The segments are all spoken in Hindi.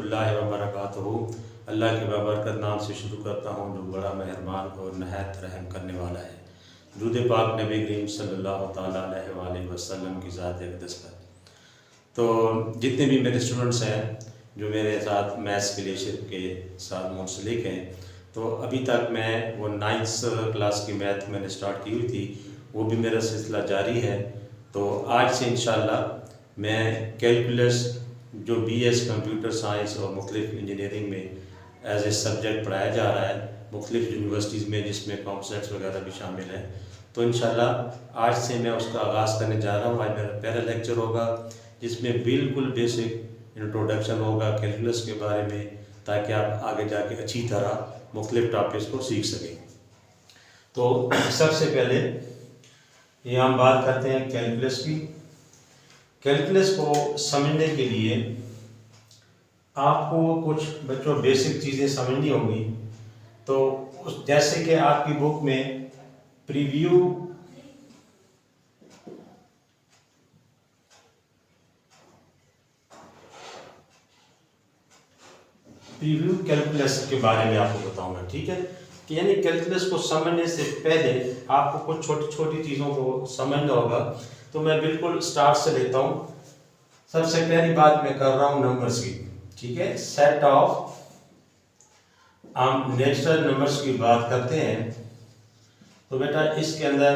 रहमतुल्लाहि व बरकातुहू। अल्लाह के बाबरकत नाम से शुरू करता हूँ जो बड़ा मेहरबान और नहायत रहम करने वाला है। दुरूद पाक नबी करीम सल्लल्लाहु ताला अलैहि वसल्लम की ज़ात अक़दस पर। तो जितने भी मेरे स्टूडेंट्स हैं जो मेरे साथ मैथ्स के लिए के साथ मुंसलिक हैं, तो अभी तक मैं वो 9th क्लास की मैथ मैंने स्टार्ट की हुई थी, वो भी मेरा सिलसिला जारी है। तो आज से इंशाल्लाह मैं कैलकुलस जो BS कंप्यूटर साइंस और मुख्तलिफ इंजीनियरिंग में एज ए सब्जेक्ट पढ़ाया जा रहा है मुख्तलिफ यूनिवर्सिटीज़ में, जिसमें कॉन्सेप्ट्स वगैरह भी शामिल हैं। तो इंशाल्लाह आज से मैं उसका आगाज़ करने जा रहा हूँ। आज मेरा पहला लेक्चर होगा जिसमें बिल्कुल बेसिक इंट्रोडक्शन होगा कैलकुलस के बारे में, ताकि आप आगे जाके अच्छी तरह मुख्तलिफ टॉपिक्स को सीख सकें। तो सबसे पहले ये हम बात करते हैं कैलकुलस की। कैलकुलस को समझने के लिए आपको कुछ बच्चों बेसिक चीज़ें समझनी होंगी। तो जैसे कि आपकी बुक में प्रीव्यू कैलकुलस के बारे में आपको बताऊंगा, ठीक है। कि यानी कैलकुलस को समझने से पहले आपको कुछ छोटी छोटी चीज़ों को समझना होगा। तो मैं बिल्कुल स्टार्ट से लेता हूँ। सबसे पहली बात मैं कर रहा हूँ नंबर्स की, ठीक है। सेट ऑफ, हम नेचुरल नंबर्स की बात करते हैं तो बेटा इसके अंदर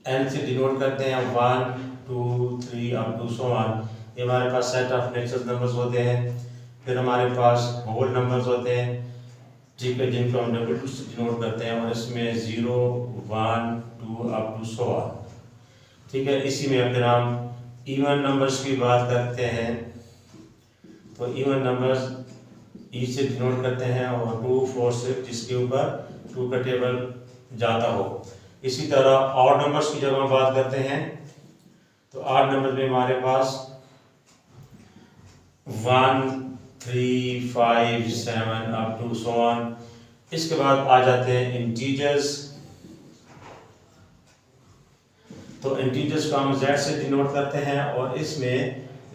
n से डिनोट करते हैं 1 2 3 अप टू सो ऑन। ये हमारे पास सेट ऑफ नेचुरल नंबर्स होते हैं। फिर हमारे पास होल नंबर्स होते हैं, ठीक है, जिनको हम डबल से डिनोट करते हैं, और इसमें 0 1 2 अप टू सो ऑन, ठीक है। इसी में फिर हम इवन नंबर्स की बात करते हैं तो इवन नंबर्स ई से डिनोट करते हैं, और 2 4 6 जिसके ऊपर 2 का टेबल जाता हो। इसी तरह ऑड नंबर्स की जब हम बात करते हैं तो ऑड नंबर में हमारे पास 1 3 5 7 अप टू सो ऑन। इसके बाद आ जाते हैं इंटीजर्स। तो इंटीजर्स को हम z से डिनोट करते हैं, और इसमें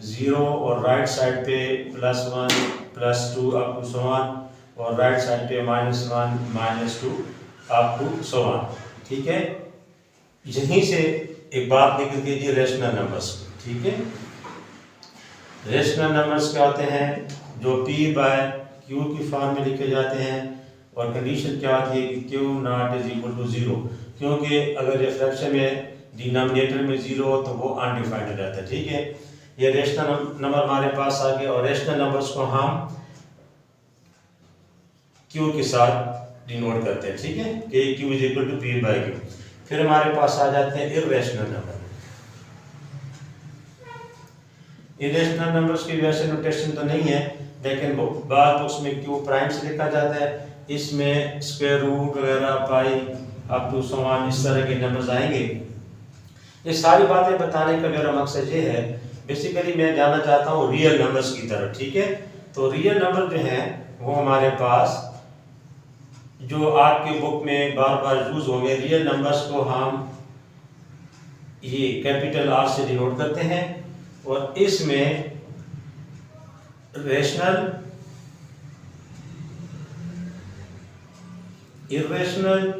0 और राइट साइड पे +1 +2 अप टू सो ऑन, और राइट साइड पे -1 -2 अप टू सो ऑन, ठीक है। यहीं से एक बात निकल कीजिए रेशनल नंबर्स, ठीक है। रेशनल नंबर्स क्या होते हैं? जो p/q की फॉर्म में लिखे जाते हैं, और कंडीशन क्या होती है कि q ≠ 0, क्योंकि अगर ये फ्रैक्शन में डिनोमिनेटर में 0 हो तो वो अनडिफाइंड रहता है, ठीक है। ये रेशनल नंबर हमारे पास आ गए, और रेशनल नंबर्स को हम q के साथ डिनोट करते हैं, ठीक है, कि q = p/q। फिर हमारे पास आ जाते हैं इर्रेशनल नंबर। इरेशनल नंबर्स की वैसे नोटेशन तो नहीं है, लेकिन बाद बुक्स में q प्राइम से लिखा जाता है। इसमें स्क्वायर रूट वगैरह, पाई अप टू सो ऑन, इस तरह के नंबर्स आएंगे। ये सारी बातें बताने का मेरा मकसद ये है, बेसिकली मैं जाना चाहता हूँ रियल नंबर्स की तरफ, ठीक है। तो रियल नंबर जो हैं वो हमारे पास जो आपके बुक में बार बार यूज होंगे, रियल नंबर्स को हम ये कैपिटल R से डिनोट करते हैं, और इसमें रेशनल, इर्रेशनल,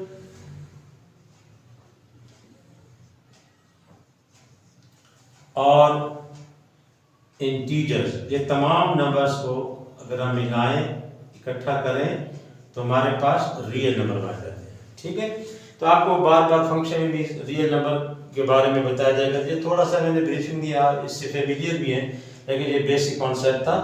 और इंटीजर्स, ये तमाम नंबर्स को अगर हम मिलाएं, इकट्ठा करें, तो हमारे पास रियल नंबर बन जाते हैं, ठीक है। तो आपको बार बार फंक्शन में भी रियल नंबर के बारे में बताया जाएगा। ये थोड़ा सा मैंने ब्रीफिंग दिया, इससे फेमिलियर भी है, लेकिन ये बेसिक कॉन्सेप्ट था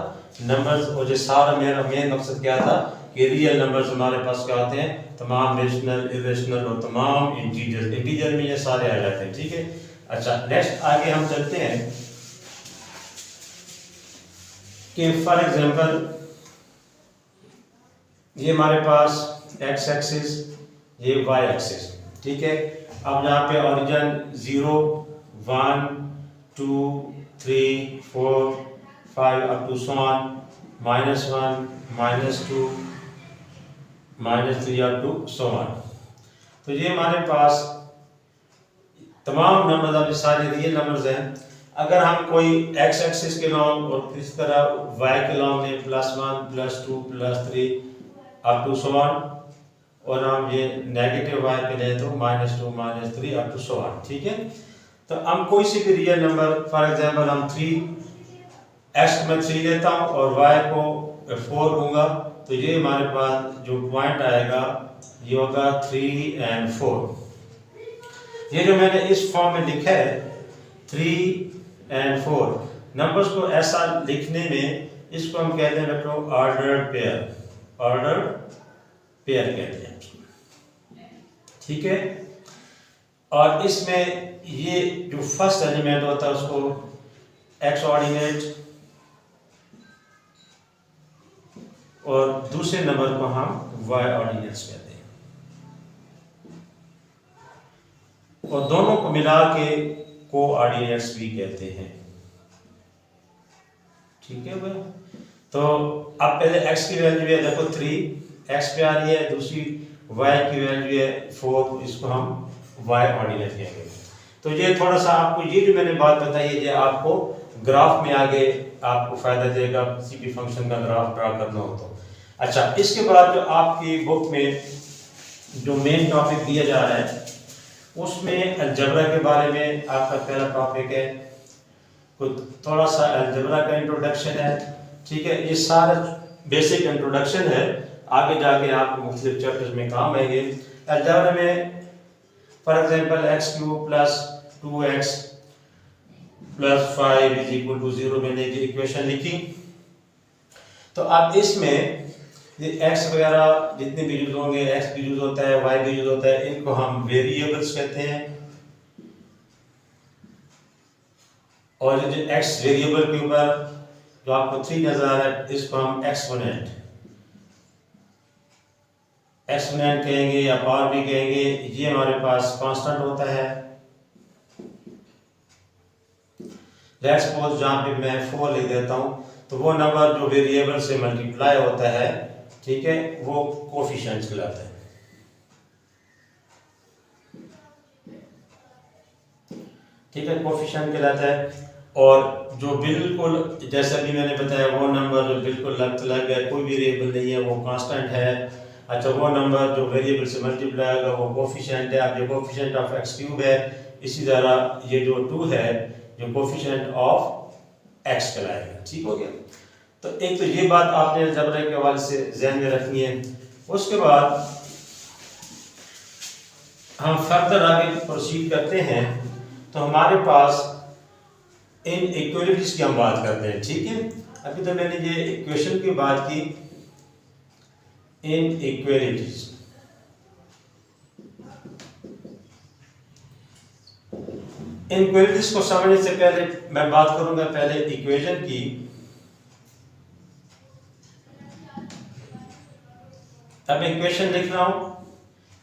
नंबर्स। और ये सारा मेरा मेन मकसद क्या था कि रियल नंबर्स हमारे पास क्या होते हैं, तमाम रेशनल, इर्रेशनल और तमाम इंटीजर्स। इंटीजर में ये सारे आ जाते हैं, ठीक है। अच्छा, नेक्स्ट आगे हम चलते हैं कि फॉर एग्जांपल ये हमारे पास x एक्सिस, ये y एक्सिस, ठीक है। अब यहाँ पे origin 0 1 2 3 4 5 up to so on, -1 -2 -3 up to so on. तो ये हमारे पास तमाम नंबर, अब सारे रियल नंबर्स हैं। अगर हम कोई एक्स एक्सिस के लॉन्ग और इस तरह वाई के लॉन्ग में +1 +2 +3 अप टू सो ऑन, और हम ये नेगेटिव वाई पे लें तो -2 -3 अप टू सो ऑन, ठीक है। तो हम कोई सी भी रियल नंबर, फॉर एग्जांपल हम 3 एक्स में 3 लेता हूँ और वाई को 4 लूँगा, तो ये हमारे पास जो पॉइंट आएगा ये होगा 3 और 4। ये जो मैंने इस फॉर्म में लिखा है 3 और 4 नंबर्स को ऐसा लिखने में इसको हम कहते हैं बच्चों ऑर्डर्ड पेयर कहते हैं, ठीक है। और इसमें ये जो फर्स्ट एलिमेंट होता है उसको एक्स ऑर्डिनेट और दूसरे नंबर को हम वाई ऑर्डिनेट्स कहते हैं, और दोनों को मिला के को ऑर्डिनेट्स भी कहते हैं, ठीक है भाई। तो अब पहले x की वैल्यू है देखो 3 x पे आ रही है, दूसरी y की वैल्यू है 4, इसको हम y ऑर्डिनेट कहेंगे। तो ये थोड़ा सा आपको ये जो मैंने बात बताई है ये आपको ग्राफ में आगे आपको फायदा देगा किसी भी फंक्शन का ग्राफ ड्रा करना हो तो। अच्छा, इसके बाद जो आपकी बुक में जो मेन टॉपिक दिया जा रहा है उसमें अलजेब्रा के बारे में आपका पहला टॉपिक है, थोड़ा सा अलजेब्रा का इंट्रोडक्शन है, ठीक है। ये सारा बेसिक इंट्रोडक्शन है, आगे जाके आपको मुख्तलिफ चैप्टर्स में काम आएंगे। अलजेब्रा में फॉर एग्जांपल x³ + 2x + 5 = 0 मैंने ये इक्वेशन लिखी, तो अब इसमें ये x वगैरह जितने भी यूज होंगे, x भी यूज होता है, y भी यूज होता है, इनको हम वेरिएबल्स कहते हैं। और जो x वेरिएबल के ऊपर जो आपको 3 नजर आ रहा है इसको हम एक्सपोनेंट कहेंगे या पावर भी कहेंगे। ये हमारे पास कांस्टेंट होता है। लेट्स सपोज जहां पे मैं 4 लिख देता हूं तो वो नंबर जो वेरिएबल से मल्टीप्लाई होता है, ठीक है, वो कोफिशिएंट कहलाता है, ठीक है, कोफिशिएंट कहलाता है। और जो बिल्कुल जैसा भी मैंने बताया वो नंबर जो बिल्कुल लग है, कोई वेरिएबल नहीं है, वो कांस्टेंट है। अच्छा, वो नंबर जो वेरिएबल से मल्टीप्लाई होगा वो कोफिशिएंट है। अब ये कोफिशिएंट ऑफ x³ है, इसी तरह ये जो 2 है जो कोफिशिएंट ऑफ x कहलाएगा, ठीक हो गया। तो एक तो ये बात आपने अलजेब्रा के हवाले से ज़हन में रखनी है। उसके बाद हम फर्दर आगे प्रोसीड करते हैं, तो हमारे पास इन इक्वलिटीज की हम बात करते हैं, ठीक है। अभी तो मैंने ये इक्वेशन की बात की, इन इक्वलिटीज को समझने से पहले मैं बात करूंगा पहले इक्वेशन की। अब इक्वेशन लिख रहा हूं,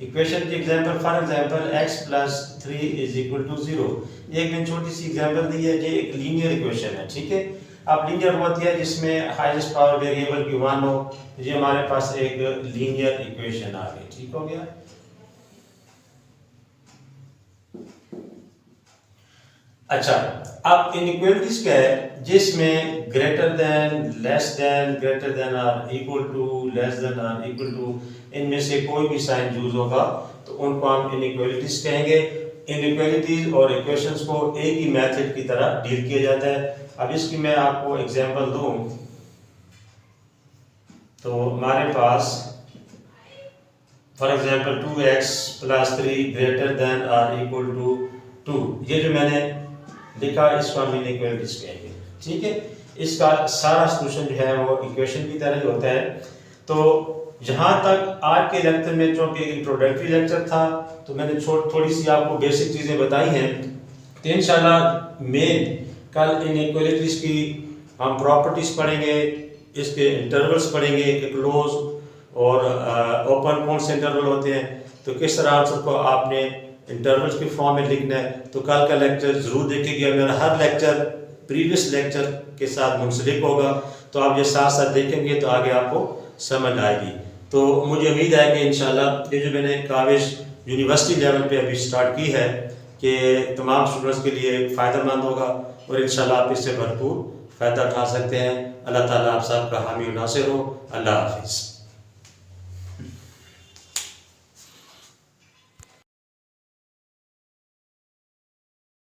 इक्वेशन की एग्जांपल फॉर एग्जांपल x + 3 = 0। एक मैंने छोटी सी एग्जांपल दी है, ये एक लीनियर इक्वेशन है, ठीक है। अब लीनियर होती है जिसमें हाईएस्ट पावर वेरिएबल की 1 हो, ये हमारे पास एक लीनियर इक्वेशन आ गई, ठीक हो गया। अच्छा, अब इनइक्वालिटीज क्या है जिसमें greater than, less than, greater than और इक्वल टू, लेस देन और इक्वल टू, इनमें से कोई भी साइन यूज होगा तो उनको हम इनइक्वालिटीज कहेंगे। इनइक्वालिटीज और इक्वेशंस को एक ही मेथड की तरह डील किया जाता है। अब इसकी मैं आपको एग्जांपल दूं तो हमारे पास for example 2x + 3 greater than और इक्वल टू 2, ये जो मैंने लिखा इसको हम इनइक्वालिटीज कहेंगे, ठीक है। इसका सारा सॉल्यूशन जो है वो इक्वेशन की तरह ही होता है। तो जहां तक आज के लेक्चर में चूंकि इंट्रोडक्टरी लेक्चर था तो मैंने थोड़ी सी आपको बेसिक चीजें बताई हैं, तो इंशाल्लाह मेन कल इनइक्वालिटीज की हम प्रॉपर्टीज पढ़ेंगे, इसके इंटरवल्स पढ़ेंगे कि क्लोज और ओपन कौन से इंटरवल होते हैं, तो किस तरह आंसर को आपने इंटरवल्स के फॉर्म में लिखना है। तो कल का लेक्चर जरूर देखिएगा, मेरा हर लेक्चर प्रीवियस लेक्चर के साथ मुंसलिक होगा, तो आप ये साथ साथ देखेंगे तो आगे आपको समझ आएगी। तो मुझे उम्मीद है कि इंशाल्लाह ये जो मैंने काविश यूनिवर्सिटी लेवल पे अभी स्टार्ट की है कि तमाम स्टूडेंट्स के लिए फ़ायदेमंद होगा। और इंशाल्लाह आप इससे भरपूर फ़ायदा उठा सकते हैं। अल्लाह ताला आप सबका हामी नासिर हो। अल्लाह हाफिज़।